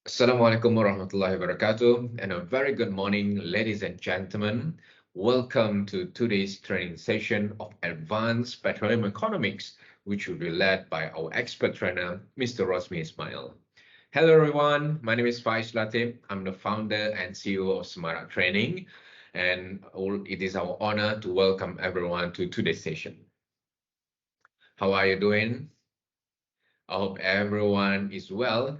Assalamualaikum warahmatullahi wabarakatuh, and a very good morning, ladies and gentlemen. Welcome to today's training session of Advanced Petroleum Economics, which will be led by our expert trainer, Mr. Rozmee Ismail. Hello, everyone. My name is Faiz Latif. I'm the founder and CEO of Smart Training, and it is our honor to welcome everyone to today's session. How are you doing? I hope everyone is well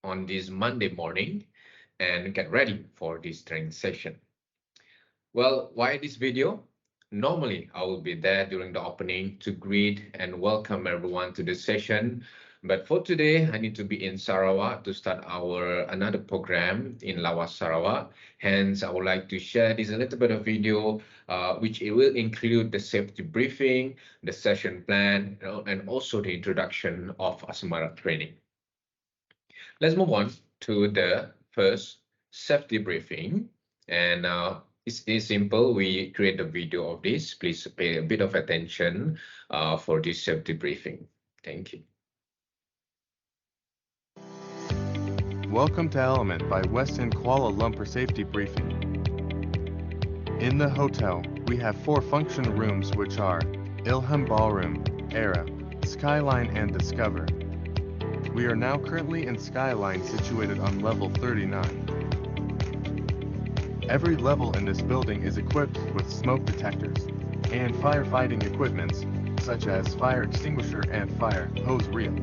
on this Monday morning and get ready for this training session. Well, why this video? Normally, I will be there during the opening to greet and welcome everyone to the session. But for today, I need to be in Sarawak to start our another program in Lawas, Sarawak. Hence, I would like to share this a little bit of video, which it will include the safety briefing, the session plan, and also the introduction of Asmara training. Let's move on to the first safety briefing. And it's simple. We create a video of this. Please pay a bit of attention for this safety briefing. Thank you. Welcome to Element by Westin Kuala Lumpur Safety Briefing. In the hotel, we have 4 functional rooms which are Ilham Ballroom, Era, Skyline and Discover. We are now currently in Skyline situated on level 39. Every level in this building is equipped with smoke detectors and firefighting equipments such as fire extinguisher and fire hose reel.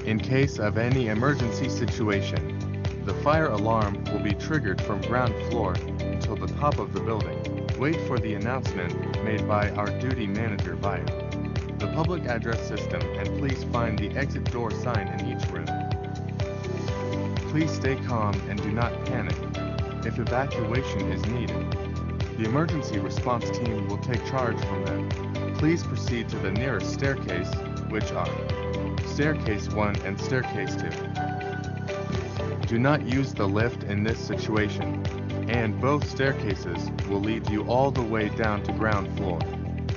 In case of any emergency situation, the fire alarm will be triggered from ground floor until the top of the building. Wait for the announcement made by our duty manager via the public address system, and please find the exit door sign in each room. Please stay calm and do not panic if evacuation is needed. The emergency response team will take charge from them. Please proceed to the nearest staircase, which are Staircase 1 and Staircase 2. Do not use the lift in this situation, and both staircases will lead you all the way down to ground floor.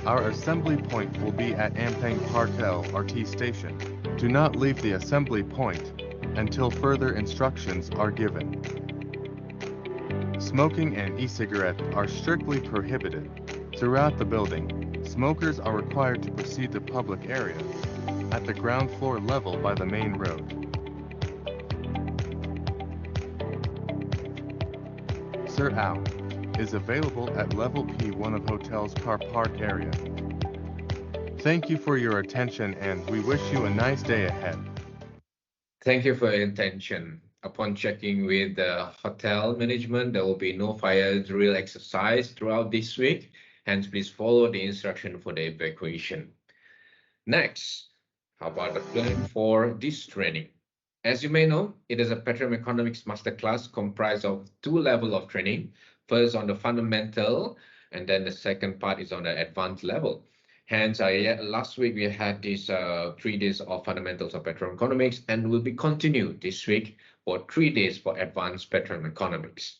Our assembly point will be at Ampang Parkel RT station. Do not leave the assembly point until further instructions are given. Smoking and e-cigarette are strictly prohibited. Throughout the building, smokers are required to proceed to public area at the ground floor level by the main road. Sir Al is available at level P1 of hotel's car park area. Thank you for your attention, and we wish you a nice day ahead. Thank you for your attention. Upon checking with the hotel management, there will be no fire drill exercise throughout this week. Hence, please follow the instruction for the evacuation. Next, how about the plan for this training? As you may know, it is a Petroleum Economics Masterclass comprised of 2 levels of training. First on the fundamental, and then the second part is on the advanced level. Hence, last week we had these 3 days of fundamentals of petroleum economics, and will be continued this week for 3 days for advanced petroleum economics.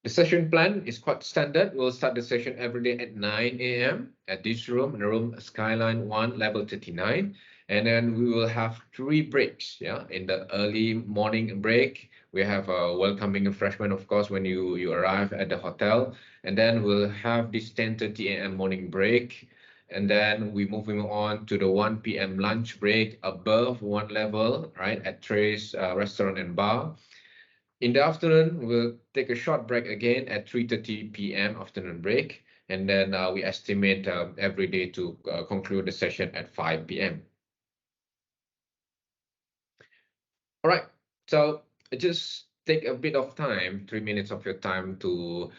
The session plan is quite standard. We'll start the session every day at 9 a.m. at this room, in the room Skyline 1, level 39. And then we will have 3 breaks. In the early morning break, we have a welcoming refreshment, of course, when you arrive at the hotel. And then we'll have this 10:30 a.m. morning break. And then we moving on to the 1 p.m. lunch break above 1 level, right, at Trace Restaurant and Bar. In the afternoon, we'll take a short break again at 3:30 p.m. afternoon break. And then we estimate every day to conclude the session at 5 p.m. All right, so just take a bit of time, 3 minutes of your time to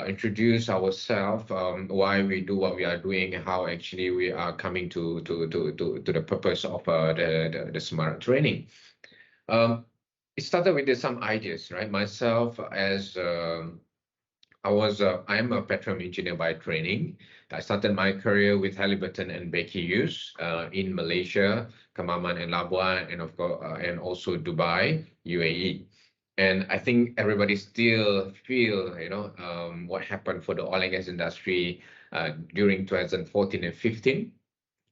introduce ourselves, why we do what we are doing, how actually we are coming to the purpose of the Smart training. It started with some ideas, right? Myself, as I am a petroleum engineer by training. I started my career with Halliburton and Baker Hughes in Malaysia, Kemaman and Labuan, and of course, and also Dubai, UAE. And I think everybody still feel, what happened for the oil and gas industry during 2014 and 15.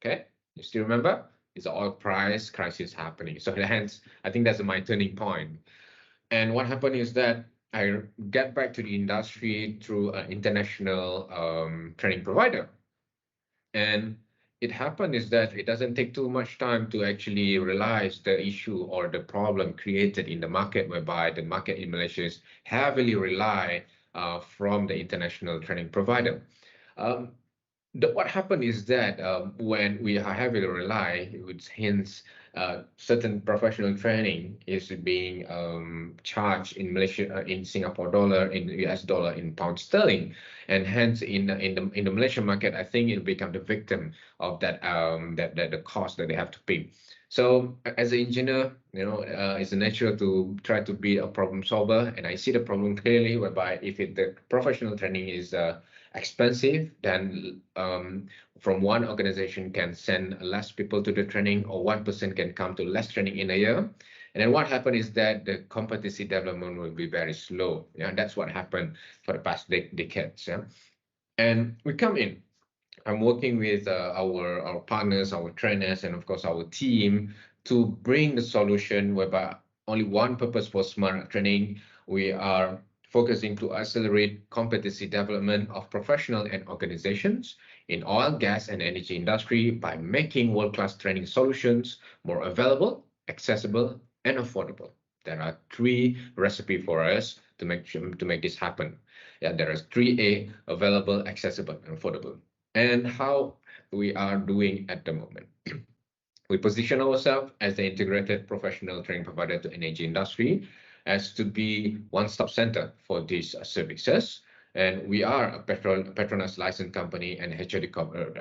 Okay, you still remember? is the oil price crisis happening. So hence, I think that's my turning point. And what happened is that I get back to the industry through an international training provider. And it happened is that it doesn't take too much time to actually realize the issue or the problem created in the market, whereby the market in Malaysia is heavily rely from the international training provider. Um, what happened is that when we are heavily rely, which hence certain professional training is being charged in Malaysia, in Singapore dollar, in US dollar, in pound sterling, and hence in the Malaysian market, I think it'll become the victim of that the cost that they have to pay. So as an engineer, it's natural to try to be a problem solver, and I see the problem clearly, whereby if the professional training is expensive, then from one organization can send less people to the training, or one person can come to less training in a year. And then what happened is that the competency development will be very slow. Yeah, that's what happened for the past decades. Yeah, and we come in. I'm working with our partners, our trainers, and of course our team to bring the solution whereby only one purpose for smart training. We are focusing to accelerate competency development of professional and organizations in oil, gas, and energy industry by making world-class training solutions more available, accessible, and affordable. There are three recipes for us to make this happen. Yeah, there is 3A: available, accessible, and affordable. And how we are doing at the moment. We position ourselves as the integrated professional training provider to energy industry as to be one-stop center for these services. And we are a Petronas licensed company and HOD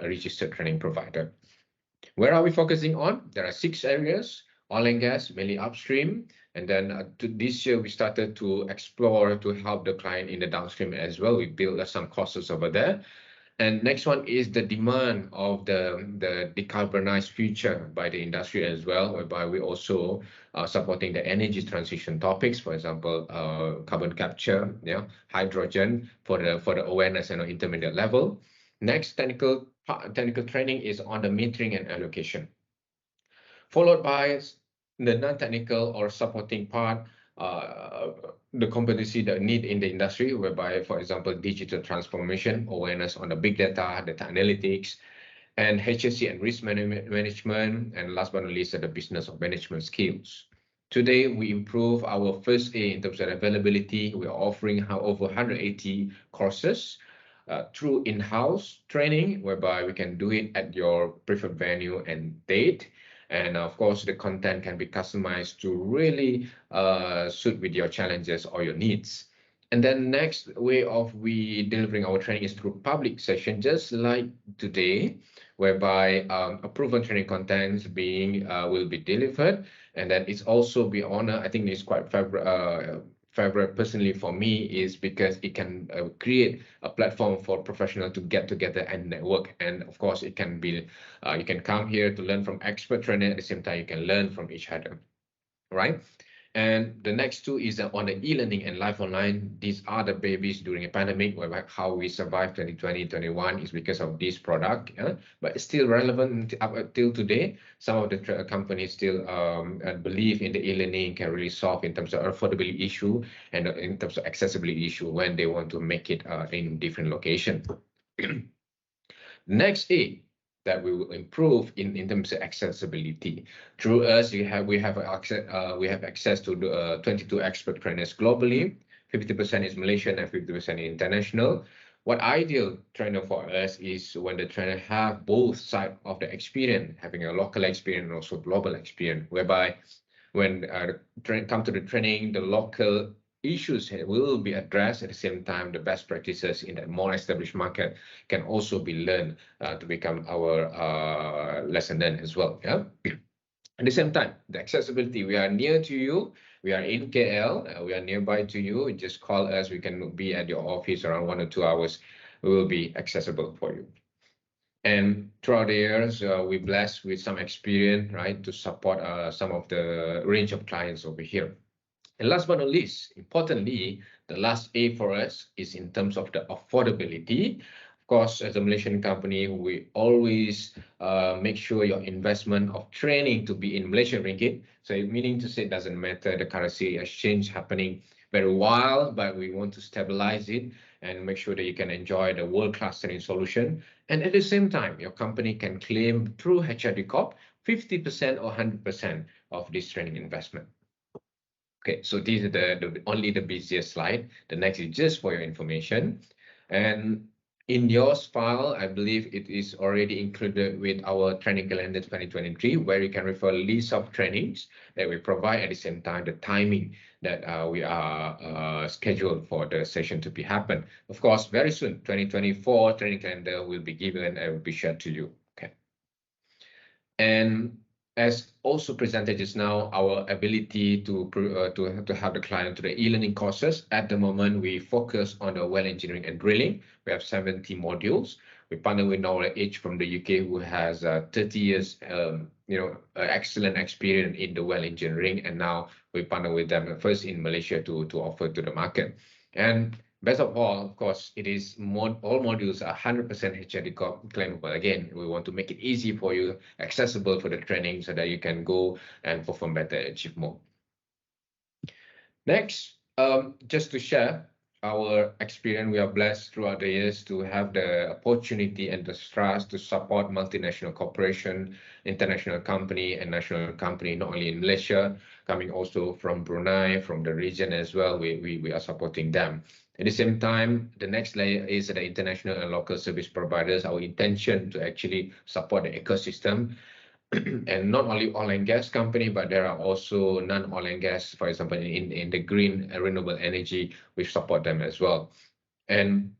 registered training provider. Where are we focusing on? There are 6 areas: oil and gas, mainly upstream. And then this year, we started to explore to help the client in the downstream as well. We built some courses over there. And next one is the demand of the decarbonized future by the industry as well, whereby we also are supporting the energy transition topics, for example, carbon capture, hydrogen for the awareness and intermediate level. Next, technical training is on the metering and allocation, followed by the non-technical or supporting part, the competency that need in the industry, whereby, for example, digital transformation, awareness on the big data analytics, and HSE and risk management, and last but not least, the business of management skills. Today, we improve our first A in terms of availability. We are offering over 180 courses through in-house training, whereby we can do it at your preferred venue and date. And of course, the content can be customized to really suit with your challenges or your needs. And then next way of we delivering our training is through public session, just like today, whereby a proven training contents will be delivered. And then it's also be honored. I think it's quite favorite personally for me is because it can create a platform for professionals to get together and network. And of course, it can be you can come here to learn from expert trainer. At the same time, you can learn from each other, right? And the next two is on the e-learning and live online. These are the babies during a pandemic, where how we survived 2020, 2021 is because of this product, but it's still relevant up until today. Some of the companies still believe in the e-learning can really solve in terms of affordability issue and in terms of accessibility issue when they want to make it in different location. Next A, that we will improve in terms of accessibility. Through us, we have access to 22 expert trainers globally. 50% is Malaysian and 50% international. What ideal trainer for us is when the trainer have both sides of the experience, having a local experience and also global experience, whereby when come to the training, the local issues will be addressed. At the same time, the best practices in the more established market can also be learned to become our lesson learned as well. Yeah. At the same time, the accessibility, we are near to you. We are in KL. We are nearby to you. Just call us. We can be at your office around 1 or 2 hours. We will be accessible for you. And throughout the years, we're blessed with some experience, right, to support some of the range of clients over here. And last but not least, importantly, the last A for us is in terms of the affordability. course, as a Malaysian company, we always make sure your investment of training to be in Malaysian ringgit. So meaning to say it doesn't matter the currency exchange happening very wild, but we want to stabilize it and make sure that you can enjoy the world-class training solution. And at the same time, your company can claim through HRD Corp 50% or 100% of this training investment. Okay, so these are the only the busiest slide. The next is just for your information. And in your file, I believe it is already included with our training calendar 2023, where you can refer list of trainings that we provide at the same time, the timing that we are scheduled for the session to be happen. Of course, very soon, 2024 training calendar will be given and will be shared to you. Okay. And as also presented just now, our ability to have the client to the e-learning courses. At the moment, we focus on the well engineering and drilling. We have 70 modules. We partner with Knowledge from the UK, who has 30 years, excellent experience in the well engineering, and now we partner with them first in Malaysia to offer to the market. And best of all, of course, it is all modules are 100% HRD claimable. Again, we want to make it easy for you, accessible for the training so that you can go and perform better, achieve more. Next, just to share our experience, we are blessed throughout the years to have the opportunity and the trust to support multinational corporation, international company, and national company, not only in Malaysia, coming also from Brunei, from the region as well. We are supporting them. At the same time, the next layer is the international and local service providers. Our intention to actually support the ecosystem. And not only oil and gas company, but there are also non-oil and gas, for example, in the green renewable energy, we support them as well. And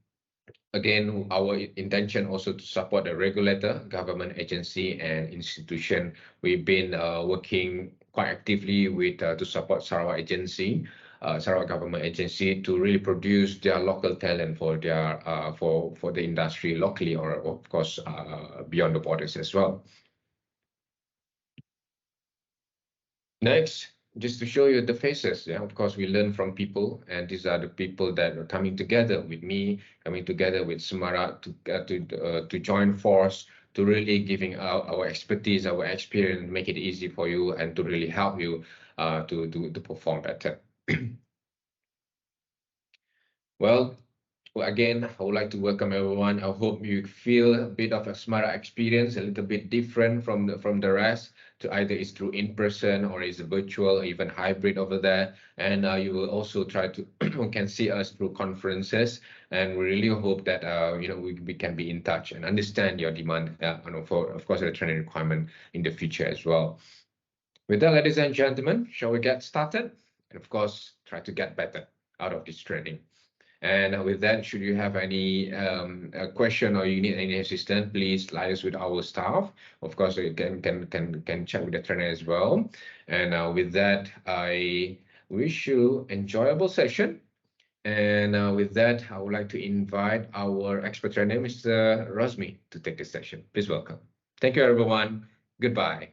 again, our intention also to support the regulator, government agency and institution. We've been working quite actively with to support Sarawak agency, Sarawak government agency, to really produce their local talent for their for the industry locally, or of course beyond the borders as well. Next, just to show you the faces. Yeah, of course, we learn from people, and these are the people that are coming together with me, coming together with Sumara to join force, to really giving our expertise, our experience, make it easy for you, and to really help you to perform better. Well, again, I would like to welcome everyone. I hope you feel a bit of a Smara experience, a little bit different from the rest, to either it's through in person or is virtual or even hybrid over there. And you will also try to can see us through conferences. And we really hope that we can be in touch and understand your demand, for of course the training requirement in the future as well. With that, ladies and gentlemen, shall we get started? And of course, try to get better out of this training. And with that, should you have any question or you need any assistance, please liaise with our staff. Of course, you can chat with the trainer as well. And with that, I wish you enjoyable session. And with that, I would like to invite our expert trainer, Mr. Rozmee, to take the session. Please welcome. Thank you, everyone. Goodbye.